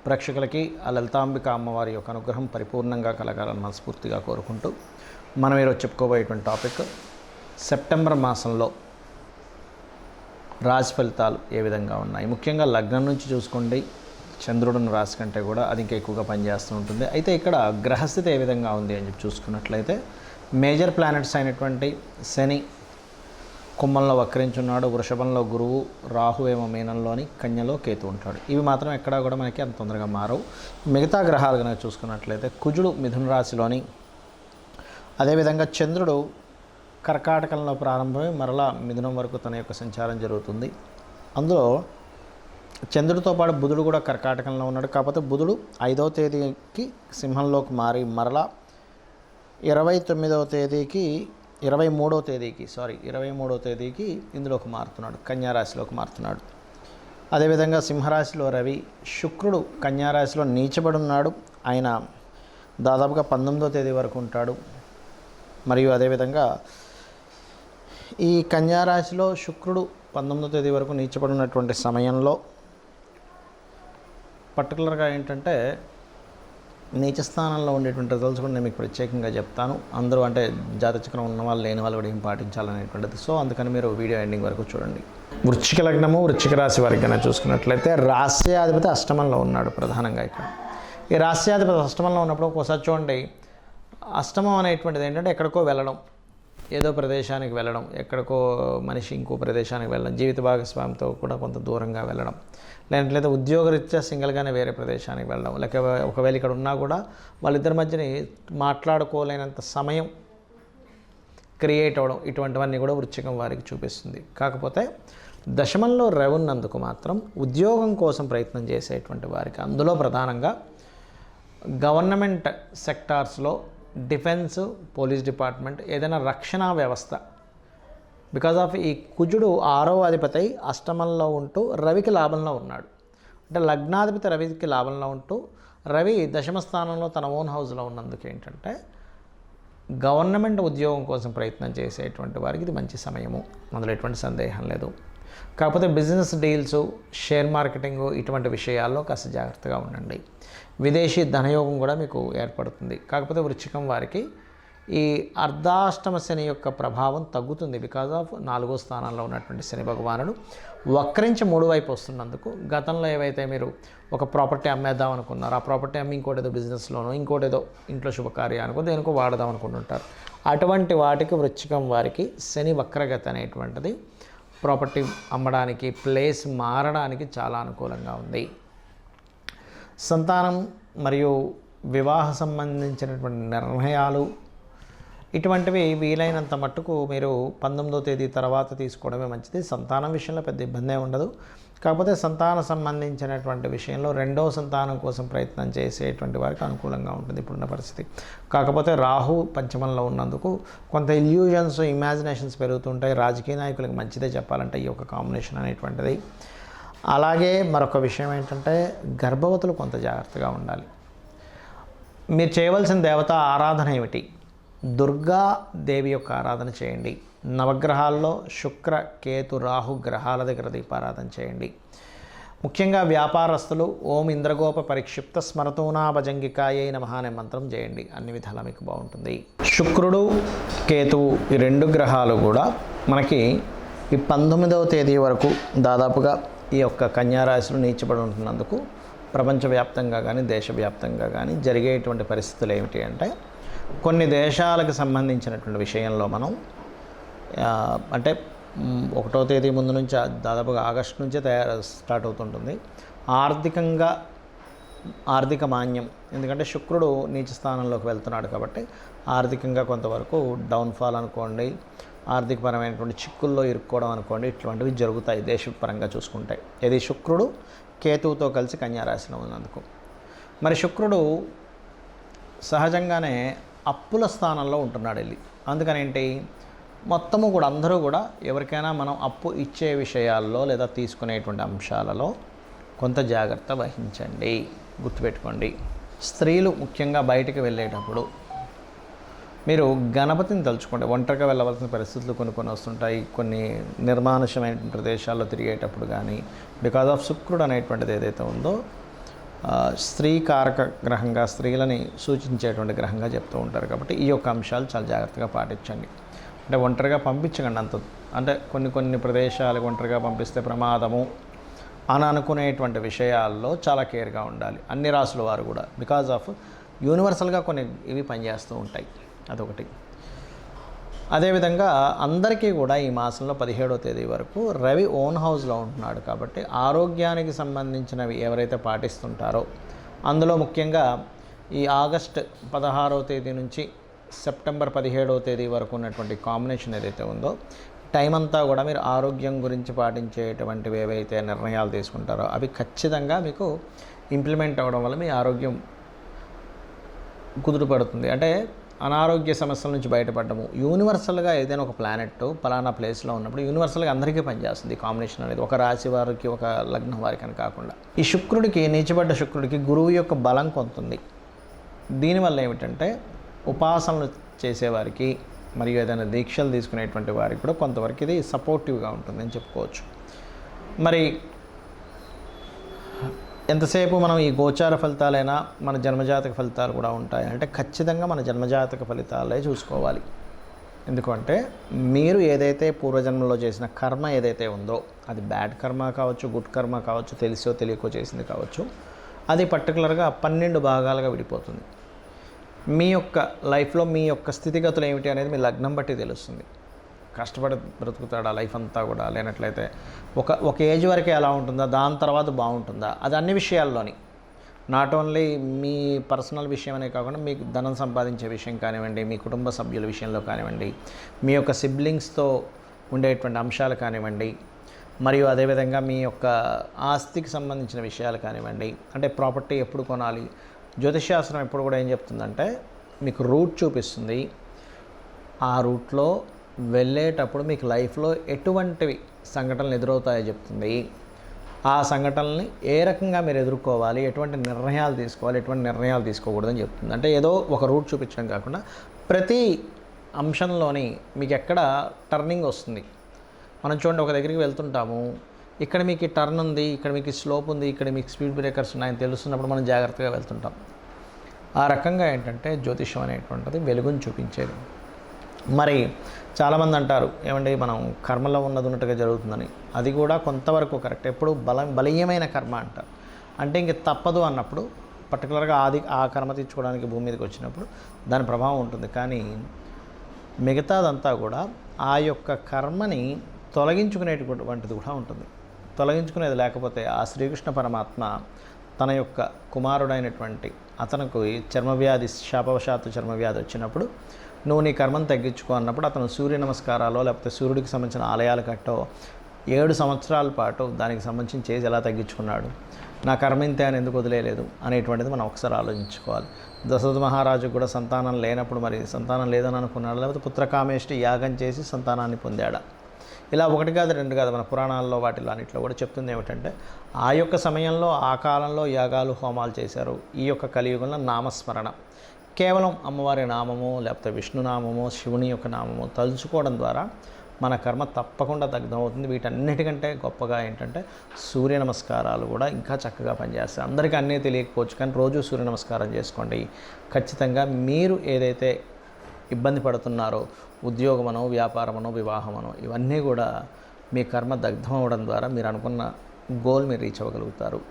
ప్రేక్షకులకి ఆ లలితాంబిక అమ్మవారి యొక్క అనుగ్రహం పరిపూర్ణంగా కలగాలని మనస్ఫూర్తిగా కోరుకుంటూ మనం ఈరోజు చెప్పుకోబోయేటువంటి టాపిక్ సెప్టెంబర్ మాసంలో రాశి ఫలితాలు ఏ విధంగా ఉన్నాయి. ముఖ్యంగా లగ్నం నుంచి చూసుకోండి, చంద్రుడిని రాశి కంటే కూడా అది ఇంకా ఎక్కువగా పనిచేస్తూ ఉంటుంది. అయితే ఇక్కడ గ్రహస్థితి ఏ విధంగా ఉంది అని చెప్పి చూసుకున్నట్లయితే మేజర్ ప్లానెట్స్ అయినటువంటి శని కుంభంలో వక్రించున్నాడు, వృషభంలో గురువు, రాహు ఏమో మీనంలోని, కన్యలో కేతు ఉంటాడు. ఇవి మాత్రం ఎక్కడా కూడా మనకి అంత తొందరగా మారవు. మిగతా గ్రహాలు కనుక చూసుకున్నట్లయితే కుజుడు మిథున రాశిలోని, అదేవిధంగా చంద్రుడు కర్కాటకంలో ప్రారంభమై మరలా మిథునం వరకు తన యొక్క సంచారం జరుగుతుంది. అందులో చంద్రుడితో పాటు బుధుడు కూడా కర్కాటకంలో ఉన్నాడు. కాకపోతే బుధుడు 5వ తేదీకి సింహంలోకి మారి మరలా 23వ తేదీకి ఇందులోకి మారుతున్నాడు, కన్యారాశిలోకి మారుతున్నాడు. అదేవిధంగా సింహరాశిలో రవి, శుక్రుడు కన్యారాశిలో నీచబడి ఉన్నాడు. ఆయన దాదాపుగా 19వ తేదీ వరకు ఉంటాడు. మరియు అదేవిధంగా ఈ కన్యారాశిలో శుక్రుడు 19వ తేదీ వరకు నీచబడి ఉన్నటువంటి సమయంలో పర్టికులర్గా ఏంటంటే నీచ స్థానంలో ఉండేటువంటి రిజల్ట్స్ కూడా నేను మీకు ప్రత్యేకంగా చెప్తాను. అందరూ అంటే జాతచక్రం ఉన్న వాళ్ళు లేని వాళ్ళు కూడా ఏం పాటించాలనేటువంటిది. సో అందుకని మీరు వీడియో ఎండింగ్ వరకు చూడండి. వృశ్చిక లగ్నము, వృశ్చిక రాశి వారికి కన్నా చూసుకున్నట్లయితే రాస్యాధిపతి అష్టమంలో ఉన్నాడు. ప్రధానంగా ఇక్కడ ఈ రాస్యాధిపతి అష్టమంలో ఉన్నప్పుడు ఒకసారి చూడండి, అష్టమం అనేటువంటిది ఏంటంటే ఎక్కడికో వెళ్ళడం, ఏదో ప్రదేశానికి వెళ్ళడం, ఎక్కడికో మనిషి ఇంకో ప్రదేశానికి వెళ్ళడం, జీవిత భాగస్వామితో కూడా కొంత దూరంగా వెళ్ళడం, లేదా ఉద్యోగరీత్యా సింగిల్గానే వేరే ప్రదేశానికి వెళ్ళడం, లేక ఒకవేళ ఇక్కడ ఉన్నా కూడా వాళ్ళిద్దరి మధ్యని మాట్లాడుకోలేనంత సమయం క్రియేట్ అవ్వడం, ఇటువంటివన్నీ కూడా వృశ్చికం వారికి చూపిస్తుంది. కాకపోతే దశమంలో రవి ఉన్నందుకు మాత్రం ఉద్యోగం కోసం ప్రయత్నం చేసేటువంటి వారికి, అందులో ప్రధానంగా గవర్నమెంట్ సెక్టార్స్లో డిఫెన్స్, పోలీస్ డిపార్ట్మెంట్, ఏదైనా రక్షణ వ్యవస్థ, బికాజ్ ఆఫ్ ఈ కుజుడు 6వ అధిపతి అష్టమంలో ఉంటూ రవికి లాభంలో ఉన్నాడు. అంటే లగ్నాధిపతి రవికి లాభంలో ఉంటూ రవి దశమ స్థానంలో తన ఓన్ హౌస్లో ఉన్నందుకు ఏంటంటే గవర్నమెంట్ ఉద్యోగం కోసం ప్రయత్నం చేసేటువంటి వారికి ఇది మంచి సమయము, అందులో ఎటువంటి సందేహం లేదు. కాకపోతే బిజినెస్ డీల్స్, షేర్ మార్కెటింగ్ ఇటువంటి విషయాల్లో కాస్త జాగ్రత్తగా ఉండండి. విదేశీ ధనయోగం కూడా మీకు ఏర్పడుతుంది. కాకపోతే వృశ్చికం వారికి ఈ అర్ధాష్టమ శని యొక్క ప్రభావం తగ్గుతుంది. బికాజ్ ఆఫ్ 4వ స్థానంలో ఉన్నటువంటి శని భగవానుడు వక్రించి 3 వైపు వస్తున్నందుకు గతంలో ఏవైతే మీరు ఒక ప్రాపర్టీ అమ్మేద్దాం అనుకున్నారో, ఆ ప్రాపర్టీ అమ్మి ఇంకోటి ఏదో బిజినెస్లోనో, ఇంకోటి ఏదో ఇంట్లో శుభకార్యానికో దేనికో వాడదాం అనుకుంటుంటారు. అటువంటి వాటికి వృశ్చికం వారికి శని వక్రగతి అనేటువంటిది ప్రాపర్టీ అమ్మడానికి, ప్లేస్ మారడానికి చాలా అనుకూలంగా ఉంది. సంతానం మరియు వివాహ సంబంధించినటువంటి నిర్ణయాలు ఇటువంటివి వీలైనంత మట్టుకు మీరు 19వ తేదీ తర్వాత తీసుకోవడమే మంచిది. సంతానం విషయంలో పెద్ద ఇబ్బంది ఉండదు. కాకపోతే సంతానం సంబంధించినటువంటి విషయంలో 2వ సంతానం కోసం ప్రయత్నం చేసేటువంటి వారికి అనుకూలంగా ఉంటుంది ఇప్పుడున్న పరిస్థితి. కాకపోతే రాహు పంచమంలో ఉన్నందుకు కొంత ఇల్యూజన్స్, ఇమాజినేషన్స్ పెరుగుతుంటాయి. రాజకీయ నాయకులకు మంచిదే చెప్పాలంటే ఈ యొక్క కాంబినేషన్ అనేటువంటిది. అలాగే మరొక విషయం ఏంటంటే గర్భవతులు కొంత జాగ్రత్తగా ఉండాలి. మీరు చేయవలసిన దేవత ఆరాధన ఏమిటి? దుర్గా దేవి యొక్క ఆరాధన చేయండి. నవగ్రహాల్లో శుక్ర, కేతు, రాహు గ్రహాల దగ్గర దీపారాధన చేయండి. ముఖ్యంగా వ్యాపారస్తులు ఓం ఇంద్రగోప పరిక్షిప్త స్మరతూనా భజంగికాయై నమః అనే మంత్రం చేయండి. అన్ని విధాలా మీకు బాగుంటుంది. శుక్రుడు, కేతువు ఈ 2 గ్రహాలు కూడా మనకి ఈ 19వ తేదీ వరకు దాదాపుగా ఈ యొక్క కన్యారాశిలో నీచబడి ఉంటున్నందుకు ప్రపంచవ్యాప్తంగా కానీ దేశవ్యాప్తంగా కానీ జరిగేటువంటి పరిస్థితులు ఏమిటి అంటే, కొన్ని దేశాలకు సంబంధించినటువంటి విషయంలో మనం అంటే 1వ తేదీ ముందు నుంచి దాదాపుగా ఆగస్టు నుంచే స్టార్ట్ అవుతుంటుంది. ఆర్థిక మాన్యం, ఎందుకంటే శుక్రుడు నీచ స్థానంలోకి వెళ్తున్నాడు కాబట్టి ఆర్థికంగా కొంతవరకు డౌన్ఫాల్ అనుకోండి, ఆర్థికపరమైనటువంటి చిక్కుల్లో ఇరుక్కోవడం అనుకోండి, ఇటువంటివి జరుగుతాయి దేశపరంగా చూసుకుంటే. ఇది శుక్రుడు కేతువుతో కలిసి కన్యారాశిలో ఉన్నందుకు. మరి శుక్రుడు సహజంగానే అప్పుల స్థానంలో ఉంటున్నాడు వెళ్ళి. అందుకని ఏంటి, మొత్తము కూడా అందరూ కూడా ఎవరికైనా మనం అప్పు ఇచ్చే విషయాల్లో లేదా తీసుకునేటువంటి అంశాలలో కొంత జాగ్రత్త వహించండి. గుర్తుపెట్టుకోండి, స్త్రీలు ముఖ్యంగా బయటికి వెళ్ళేటప్పుడు మీరు గణపతిని తలుచుకోండి. ఒంటరిగా వెళ్ళవలసిన పరిస్థితులు కొన్ని వస్తుంటాయి. కొన్ని నిర్మానుష్యమైన ప్రదేశాల్లో తిరిగేటప్పుడు కానీ బికాజ్ ఆఫ్ శుక్రుడు అనేటువంటిది ఏదైతే ఉందో స్త్రీ కారక గ్రహంగా, స్త్రీలని సూచించేటువంటి గ్రహంగా చెప్తూ ఉంటారు. కాబట్టి ఈ యొక్క అంశాలు చాలా జాగ్రత్తగా పాటించండి. అంటే ఒంటరిగా పంపించకండి అంత, అంటే కొన్ని ప్రదేశాలకు ఒంటరిగా పంపిస్తే ప్రమాదము అని అనుకునేటువంటి విషయాల్లో చాలా కేర్గా ఉండాలి అన్ని రాసుల వారు కూడా. బికాజ్ ఆఫ్ యూనివర్సల్గా కొన్ని ఇవి పనిచేస్తూ ఉంటాయి, అదొకటి. అదేవిధంగా అందరికీ కూడా ఈ మాసంలో 17వ తేదీ వరకు రవి ఓన్ హౌస్లో ఉంటున్నాడు. కాబట్టి ఆరోగ్యానికి సంబంధించినవి ఎవరైతే పాటిస్తుంటారో, అందులో ముఖ్యంగా ఈ ఆగస్ట్ 16వ తేదీ నుంచి సెప్టెంబర్ 17వ తేదీ వరకు ఉన్నటువంటి కాంబినేషన్ ఏదైతే ఉందో, టైం అంతా కూడా మీరు ఆరోగ్యం గురించి పాటించేటువంటివి ఏవైతే నిర్ణయాలు తీసుకుంటారో అవి ఖచ్చితంగా మీకు ఇంప్లిమెంట్ అవ్వడం వల్ల మీ ఆరోగ్యం కుదురుపడుతుంది. అంటే అనారోగ్య సమస్యల నుంచి బయటపడము. యూనివర్సల్గా ఏదైనా ఒక ప్లానెట్ పలానా ప్లేస్లో ఉన్నప్పుడు యూనివర్సల్గా అందరికీ పనిచేస్తుంది కాంబినేషన్ అనేది, ఒక రాశి వారికి ఒక లగ్నం వారికి అని కాకుండా. ఈ శుక్రుడికి, నీచబడ్డ శుక్రుడికి గురువు యొక్క బలం కొంత ఉంది. దీనివల్ల ఏమిటంటే ఉపాసనలు చేసేవారికి మరియు ఏదైనా దీక్షలు తీసుకునేటువంటి వారికి కూడా కొంతవరకు ఇది సపోర్టివ్గా ఉంటుందని చెప్పుకోవచ్చు. మరి ఎంతసేపు మనం ఈ గోచార ఫలితాలైనా మన జన్మజాతక ఫలితాలు కూడా ఉంటాయి అంటే ఖచ్చితంగా మన జన్మజాతక ఫలితాలే చూసుకోవాలి. ఎందుకంటే మీరు ఏదైతే పూర్వజన్మలో చేసిన కర్మ ఏదైతే ఉందో, అది బ్యాడ్ కర్మ కావచ్చు, గుడ్ కర్మ కావచ్చు, తెలిసో తెలియకో చేసింది కావచ్చు, అది పర్టికులర్గా 12 భాగాలుగా విడిపోతుంది. మీ యొక్క లైఫ్లో మీ యొక్క స్థితిగతులు ఏమిటి అనేది మీ లగ్నం బట్టి తెలుస్తుంది. కష్టపడి బ్రతుకుతాడా లైఫ్ అంతా కూడా, లేనట్లయితే ఒక ఏజ్ వరకే ఎలా ఉంటుందా, దాని తర్వాత బాగుంటుందా, అది అన్ని విషయాల్లోని, నాట్ ఓన్లీ మీ పర్సనల్ విషయం అనే కాకుండా మీకు ధనం సంపాదించే విషయం కానివ్వండి, మీ కుటుంబ సభ్యుల విషయంలో కానివ్వండి, మీ యొక్క సిబ్లింగ్స్తో ఉండేటువంటి అంశాలు కానివ్వండి, మరియు అదేవిధంగా మీ యొక్క ఆస్తికి సంబంధించిన విషయాలు కానివ్వండి, అంటే ప్రాపర్టీ ఎప్పుడు కొనాలి, జ్యోతిష్శాస్త్రం ఎప్పుడు కూడా ఏం చెప్తుందంటే మీకు రూట్ చూపిస్తుంది. ఆ రూట్లో వెళ్ళేటప్పుడు మీకు లైఫ్లో ఎటువంటివి సంఘటనలు ఎదురవుతాయో చెప్తుంది. ఆ సంఘటనల్ని ఏ రకంగా మీరు ఎదుర్కోవాలి, ఎటువంటి నిర్ణయాలు తీసుకోవాలి, ఎటువంటి నిర్ణయాలు తీసుకోకూడదని చెప్తుంది. అంటే ఏదో ఒక రూట్ చూపించడం కాకుండా ప్రతి అంశంలోని మీకు ఎక్కడ టర్నింగ్ వస్తుంది. మనం చూడండి, ఒక దగ్గరికి వెళ్తుంటాము, ఇక్కడ మీకు టర్న్ ఉంది, ఇక్కడ మీకు స్లోప్ ఉంది, ఇక్కడ మీకు స్పీడ్ బ్రేకర్స్ ఉన్నాయని తెలుస్తున్నప్పుడు మనం జాగ్రత్తగా వెళ్తుంటాం. ఆ రకంగా ఏంటంటే జ్యోతిషం అనేటువంటిది వెలుగుని చూపించేది. మరి చాలామంది అంటారు ఏమండి మనం కర్మలో ఉన్నట్టుగా జరుగుతుందని. అది కూడా కొంతవరకు కరెక్ట్. ఎప్పుడు బలీయమైన కర్మ అంటారు. అంటే ఇంక తప్పదు అన్నప్పుడు పర్టికులర్గా ఆ కర్మ తీర్చుకోవడానికి భూమి మీదకి వచ్చినప్పుడు దాని ప్రభావం ఉంటుంది. కానీ మిగతాదంతా కూడా ఆ యొక్క కర్మని తొలగించుకునేటువంటిది కూడా ఉంటుంది. తొలగించుకునేది లేకపోతే ఆ శ్రీకృష్ణ పరమాత్మ తన యొక్క కుమారుడైనటువంటి అతనికి చర్మవ్యాధి, శాపవశాత్తు చర్మవ్యాధి వచ్చినప్పుడు నువ్వు నీ కర్మను తగ్గించుకో అన్నప్పుడు అతను సూర్య నమస్కారాలు లేకపోతే సూర్యుడికి సంబంధించిన ఆలయాలు కట్టో 7 సంవత్సరాల పాటు దానికి సంబంధించి చేసి ఎలా తగ్గించుకున్నాడు, నా కర్మ ఇంతే అని ఎందుకు వదిలేయలేదు అనేటువంటిది మనం ఒకసారి ఆలోచించుకోవాలి. దశరథ మహారాజు కూడా సంతానం లేనప్పుడు మరి సంతానం లేదని అనుకున్నాడు, లేకపోతే పుత్రకామేష్టి యాగం చేసి సంతానాన్ని పొందాడా. ఇలా 1 కాదు 2 కాదు, మన పురాణాల్లో వాటిలో అన్నింటిలో కూడా చెప్తుంది ఏమిటంటే ఆ యొక్క సమయంలో ఆ కాలంలో యాగాలు హోమాలు చేశారు. ఈ యొక్క కలియుగంలో నామస్మరణ, కేవలం అమ్మవారి నామము లేకపోతే విష్ణునామము, శివుని యొక్క నామము తలుచుకోవడం ద్వారా మన కర్మ తప్పకుండా దగ్ధమవుతుంది. వీటన్నిటికంటే గొప్పగా ఏంటంటే సూర్య నమస్కారాలు కూడా ఇంకా చక్కగా పనిచేస్తాయి. అందరికీ అన్నీ తెలియకపోవచ్చు, కానీ రోజు సూర్య నమస్కారం చేసుకోండి. ఖచ్చితంగా మీరు ఏదైతే ఇబ్బంది పడుతున్నారో, ఉద్యోగమనో, వ్యాపారమనో, వివాహమనో, ఇవన్నీ కూడా మీ కర్మ దగ్ధం అవ్వడం ద్వారా మీరు అనుకున్న గోల్ మీరు రీచ్ అవ్వగలుగుతారు.